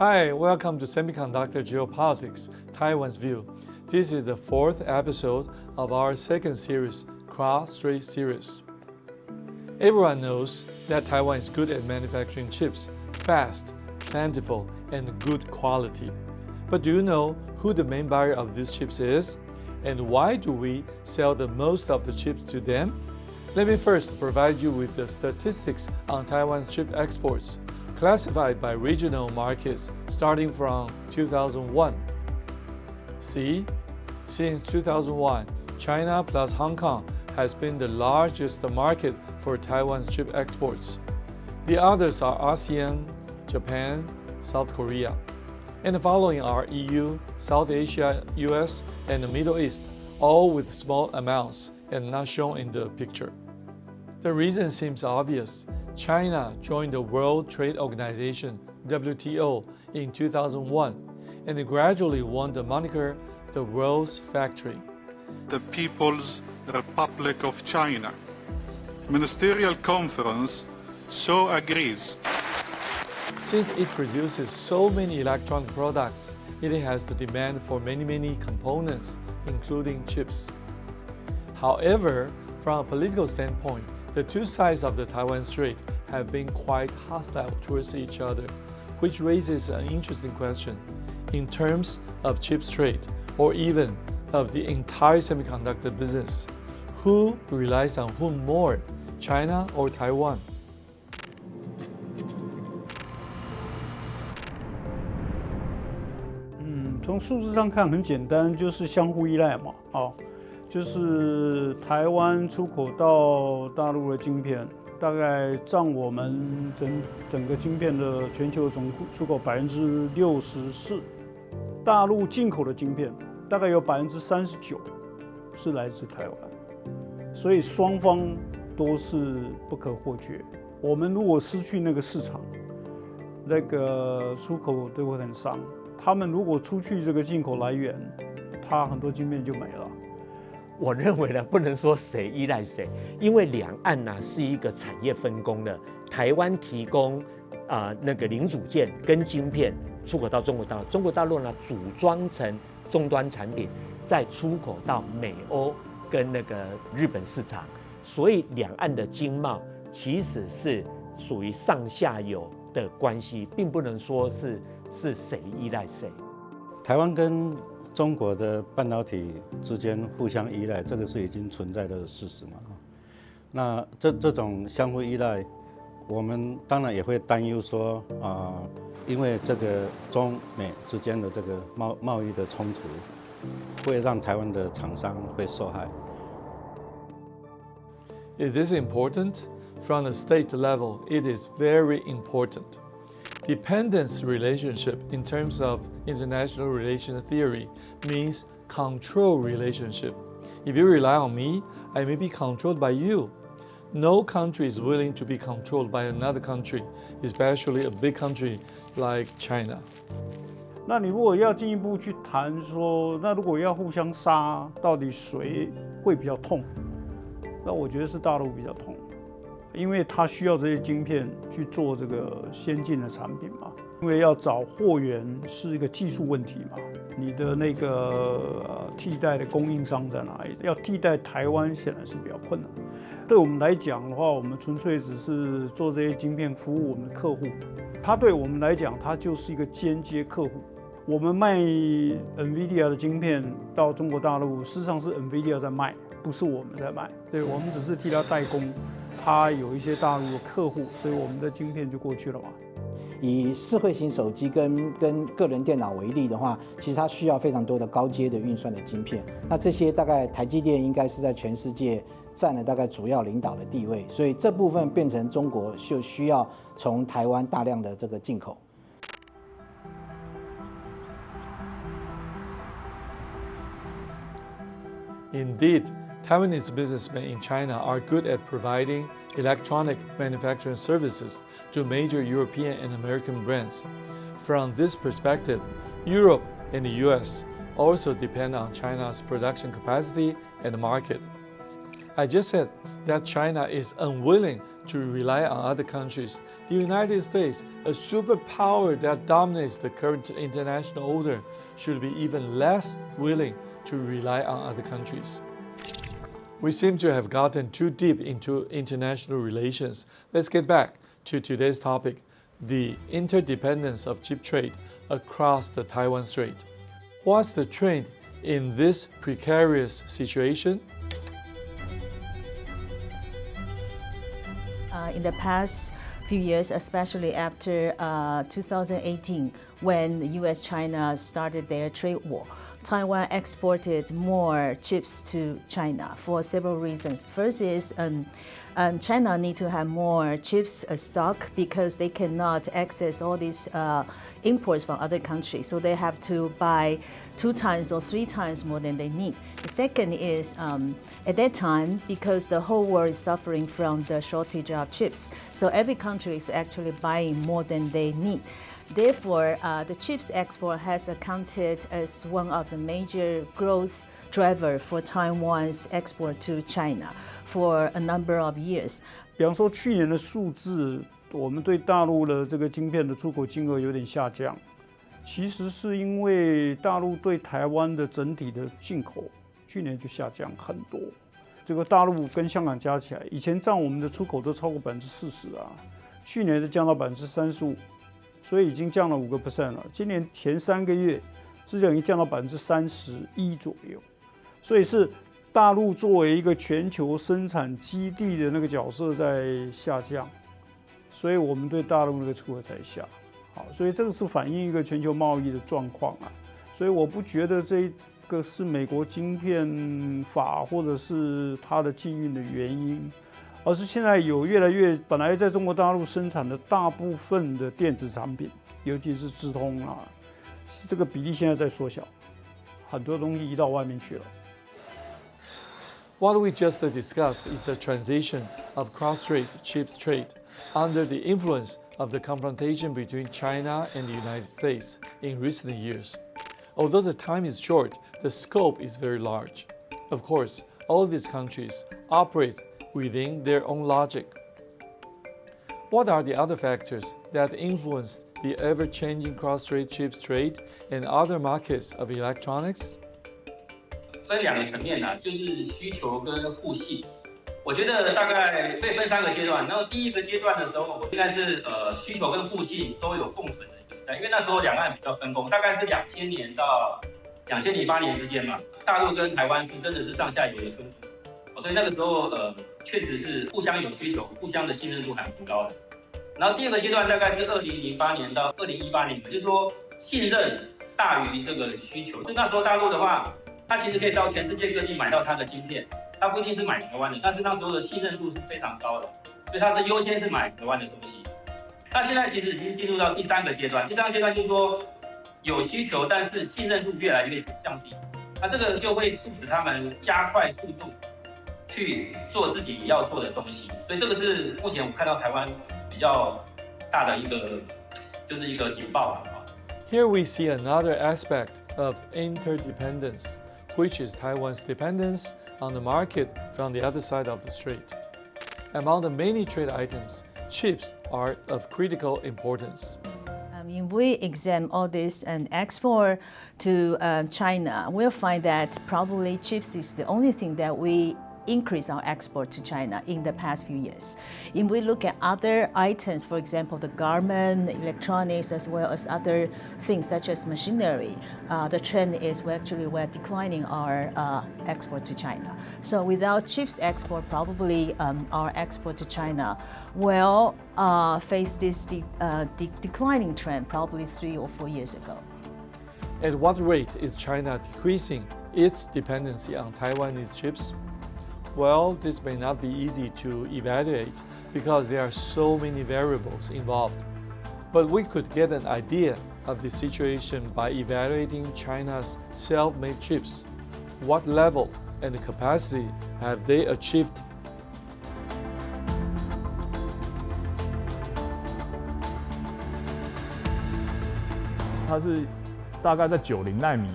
Hi, welcome to Semiconductor Geopolitics, Taiwan's View. This is the fourth episode of our second series, Cross-Strait Series. Everyone knows that Taiwan is good at manufacturing chips, fast, plentiful, and good quality. But do you know who the main buyer of these chips is? And why do we sell the most of the chips to them? Let me first provide you with the statistics on Taiwan's chip exports, classified by regional markets starting from 2001. See, since 2001, China plus Hong Kong has been the largest market for Taiwan's chip exports. The others are ASEAN, Japan, South Korea. And the following are EU, South Asia, US, and the Middle East, all with small amounts and not shown in the picture. The reason seems obvious. China joined the World Trade Organization, WTO, in 2001 and gradually won the moniker the world's factory. The People's Republic of China. Ministerial Conference so agrees. Since it produces so many electronic products, it has the demand for many components, including chips. However, from a political standpoint, the two sides of the Taiwan Strait have been quite hostile towards each other, which raises an interesting question in terms of chips trade, or even of the entire semiconductor business. Who relies on whom more, China or Taiwan? 从数字上看很简单，就是相互依赖嘛，就是台湾出口到大陆的晶片，大概占我们整个晶片的全球总出口64%，大陆进口的晶片大概有39%是来自台湾，所以双方都是不可或缺。我们如果失去那个市场，那个出口都会很伤。他们如果出去这个进口来源，它很多晶片就没了。我认为呢，不能说谁依赖谁，因为两岸呢是一个产业分工的，台湾提供那个零组件跟晶片出口到中国大陆，中国大陆呢组装成终端产品，再出口到美欧跟那个日本市场，所以两岸的经贸其实是属于上下游的关系，并不能说是谁依赖谁。台湾跟中国的半导体之间互相依赖，这个是已经存在的事实嘛。那这种相互依赖，我们当然也会担忧说因为这个中美之间的这个贸易的冲突，会让台湾的厂商会受害。Is this important? From the state level, it is very important. Dependence relationship in terms of international relation theory means control relationship. If you rely on me, I may be controlled by you. No country is willing to be controlled by another country, especially a big country like China. 那你如果要进一步去谈说，那如果要互相杀，到底谁会比较痛？那我觉得是大陆比较痛。因为它需要这些晶片去做这个先进的产品嘛，因为要找货源是一个技术问题嘛，你的那个替代的供应商在哪里？要替代台湾显然是比较困难。对我们来讲的话，我们纯粹只是做这些晶片服务我们的客户，它对我们来讲，它就是一个间接客户。我们卖 NVIDIA 的晶片到中国大陆，事实上是 NVIDIA 在卖，不是我们在卖，对，我们只是替它代工。它有一些大陆的客户，所以我们的晶片就过去了嘛。以智慧型手机跟个人电脑为例的话，其实它需要非常多的高阶的运算的晶片。那这些大概台积电应该是在全世界占了大概主要领导的地位，所以这部分变成中国就需要从台湾大量的这个进口。Indeed, Taiwanese businessmen in China are good at providing electronic manufacturing services to major European and American brands. From this perspective, Europe and the US also depend on China's production capacity and market. I just said that China is unwilling to rely on other countries. The United States, a superpower that dominates the current international order, should be even less willing to rely on other countries. We seem to have gotten too deep into international relations. Let's get back to today's topic, the interdependence of chip trade across the Taiwan Strait. What's the trend in this precarious situation? In the past few years, especially after 2018, when the US-China started their trade war, Taiwan exported more chips to China for several reasons. First is China need to have more chips stock because they cannot access all these imports from other countries. So they have to buy 2 times or 3 times more than they need. The second is at that time, because the whole world is suffering from the shortage of chips, so every country is actually buying more than they need. Therefore, the chips export has accounted as one of the major growth driver for Taiwan's export to China for a number of years. 比方说去年的数字，我们对大陆的这个晶片的出口金额有点下降，其实是因为大陆对台湾的整体的进口去年就下降很多。这个大陆跟香港加起来，以前占我们的出口都超过40%啊，去年就降到35%。所以已经降了5%了。今年前3个月，实际上已经降到31%左右。所以是大陆作为一个全球生产基地的那个角色在下降，所以我们对大陆那个出口才下。好，所以这个是反映一个全球贸易的状况啊。所以我不觉得这个是美国晶片法或者是它的禁运的原因。而是现在有越来越本来在中国大陆生产的大部分的电子产品，尤其是资通啊，这个比例现在在缩小，很多东西移到外面去了。What we just discussed is the transition of cross-strait chips trade under the influence of the confrontation between China and the United States in recent years. Although the time is short, the scope is very large. Of course, all these countries operate within their own logic. What are the other factors that influence the ever-changing cross-strait chips trade and other markets of electronics? 分2个层面啦，就是需求跟互信。我觉得大概可以分3个阶段。然后第一个阶段的时候，应该是需求跟互信都有共存的一个时代，因为那时候两岸比较分工，大概是2000年到2008年之间嘛，大陆跟台湾是真的是上下游的分工，所以那个时候确实是互相有需求，互相的信任度还蛮高的。然后第2个阶段大概是2008年到2018年，就是说信任大于这个需求。就那时候大陆的话，它其实可以到全世界各地买到它的晶片，它不一定是买台湾的，但是那时候的信任度是非常高的，所以它是优先是买台湾的东西。那现在其实已经进入到第3个阶段，第3个阶段就是说有需求，但是信任度越来越降低，那这个就会促使他们加快速度去做自己要做的东西，所以这个是目前我看到台湾比较大的一个警报。Here we see another aspect of interdependence, which is Taiwan's dependence on the market from the other side of the strait. Among the many trade items, chips are of critical importance. If we examine all this and export to China, we'll find that probably chips is the only thing that we increase our export to China in the past few years. If we look at other items, for example, the garment, electronics, as well as other things such as machinery, the trend is we're declining our export to China. So without chips export, probably our export to China will face this declining trend probably 3 or 4 years ago. At what rate is China decreasing its dependency on Taiwanese chips? Well, this may not be easy to evaluate because there are so many variables involved. But we could get an idea of the situation by evaluating China's self-made chips. What level and capacity have they achieved? 它是大概在90奈米，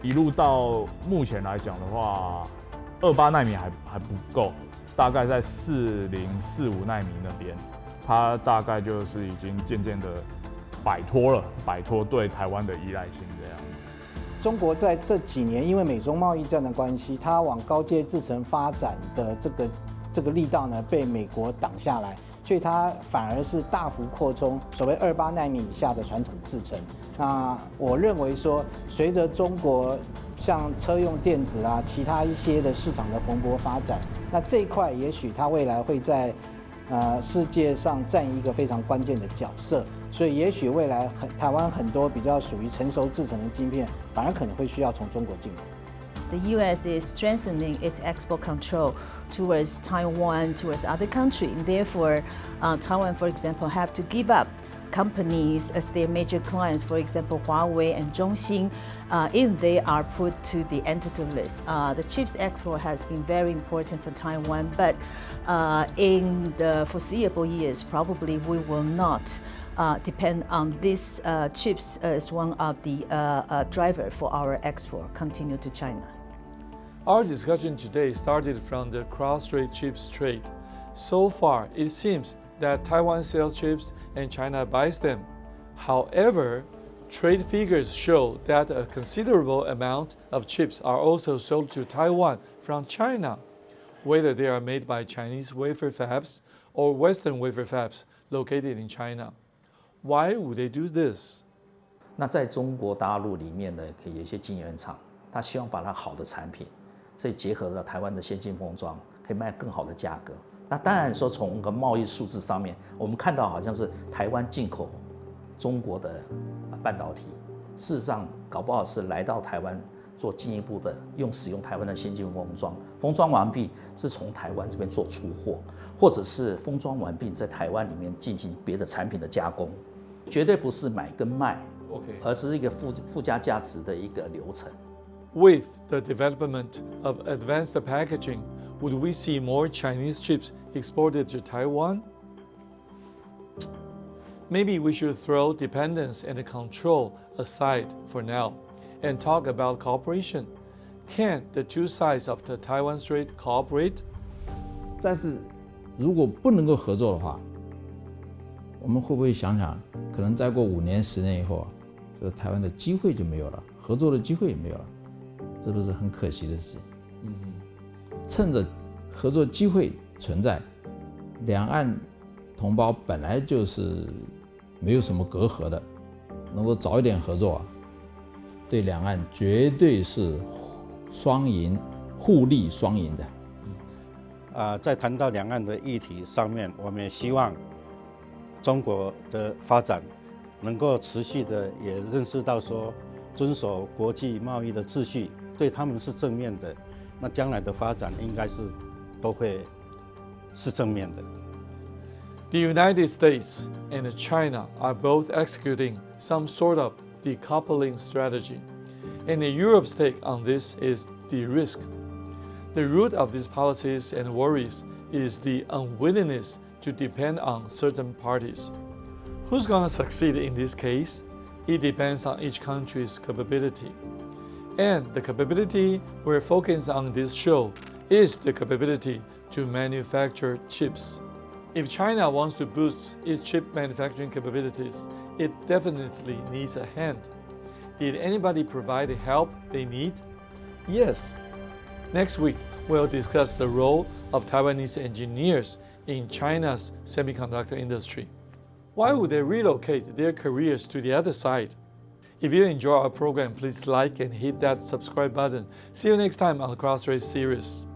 一路到目前来讲的话， 28奈米还不够，大概在4045奈米那边，它大概就是已经渐渐的摆脱对台湾的依赖性这样子。中国在这几年因为美中贸易战的关系，它往高阶制程发展的这个力道呢，被美国挡下来，所以它反而是大幅扩充所谓28奈米以下的传统制程。那我认为说，随着中国像车用电子啊，其他一些的市场的蓬勃发展，那这一块也许它未来会在世界上占一个非常关键的角色。所以也许未来台湾很多比较属于成熟制程的晶片，反而可能会需要从中国进口。The U.S. is strengthening its export control towards Taiwan, towards other countries. Therefore, Taiwan, for example, have to give up companies as their major clients, for example, Huawei and Zhongxin, if they are put to the entity list. The chips export has been very important for Taiwan, but in the foreseeable years, probably we will not depend on these chips as one of the driver for our export continue to China. Our discussion today started from the cross-strait chips trade. So far, it seems that Taiwan sells chips and China buys them. However, trade figures show that a considerable amount of chips are also sold to Taiwan from China, whether they are made by Chinese wafer fabs or Western wafer fabs located in China. Why would they do this? 那在中国大陆里面呢，可以有一些晶圆厂，他希望把它好的产品，所以结合了台湾的先进封装，可以卖更好的价格。那当然说从个贸易数字上面，我们看到好像是台湾进口中国的半导体，事实上搞不好是来到台湾做进一步的使用台湾的先进封装，封装完毕是从台湾这边做出货，或者是封装完毕在台湾里面进行别的产品的加工，绝对不是买跟卖，而是一个附加价值的一个流程。With the development of advanced packaging, would we see more Chinese chips exported to Taiwan? Maybe we should throw dependence and control aside for now and talk about cooperation. Can the two sides of the Taiwan Strait cooperate? 但是如果不能够合作的话，我们会不会想想，可能再过5年、10年以后，这个台湾的机会就没有了，合作的机会也没有了，这不是很可惜的事情？趁着合作机会存在，两岸同胞本来就是没有什么隔阂的，能够早一点合作，对两岸绝对是双赢、互利双赢的。在谈到两岸的议题上面，我们也希望中国的发展能够持续的也认识到说，遵守国际贸易的秩序，对他们是正面的，那将来的发展应该是都会是正面的。The United States and China are both executing some sort of decoupling strategy, and Europe's take on this is de-risk. The root of these policies and worries is the unwillingness to depend on certain parties. Who's going to succeed in this case? It depends on each country's capability. And the capability we're focusing on this show is the capability to manufacture chips. If China wants to boost its chip manufacturing capabilities, it definitely needs a hand. Did anybody provide the help they need? Yes. Next week, we'll discuss the role of Taiwanese engineers in China's semiconductor industry. Why would they relocate their careers to the other side? If you enjoy our program, please like and hit that subscribe button. See you next time on the Cross-Strait series.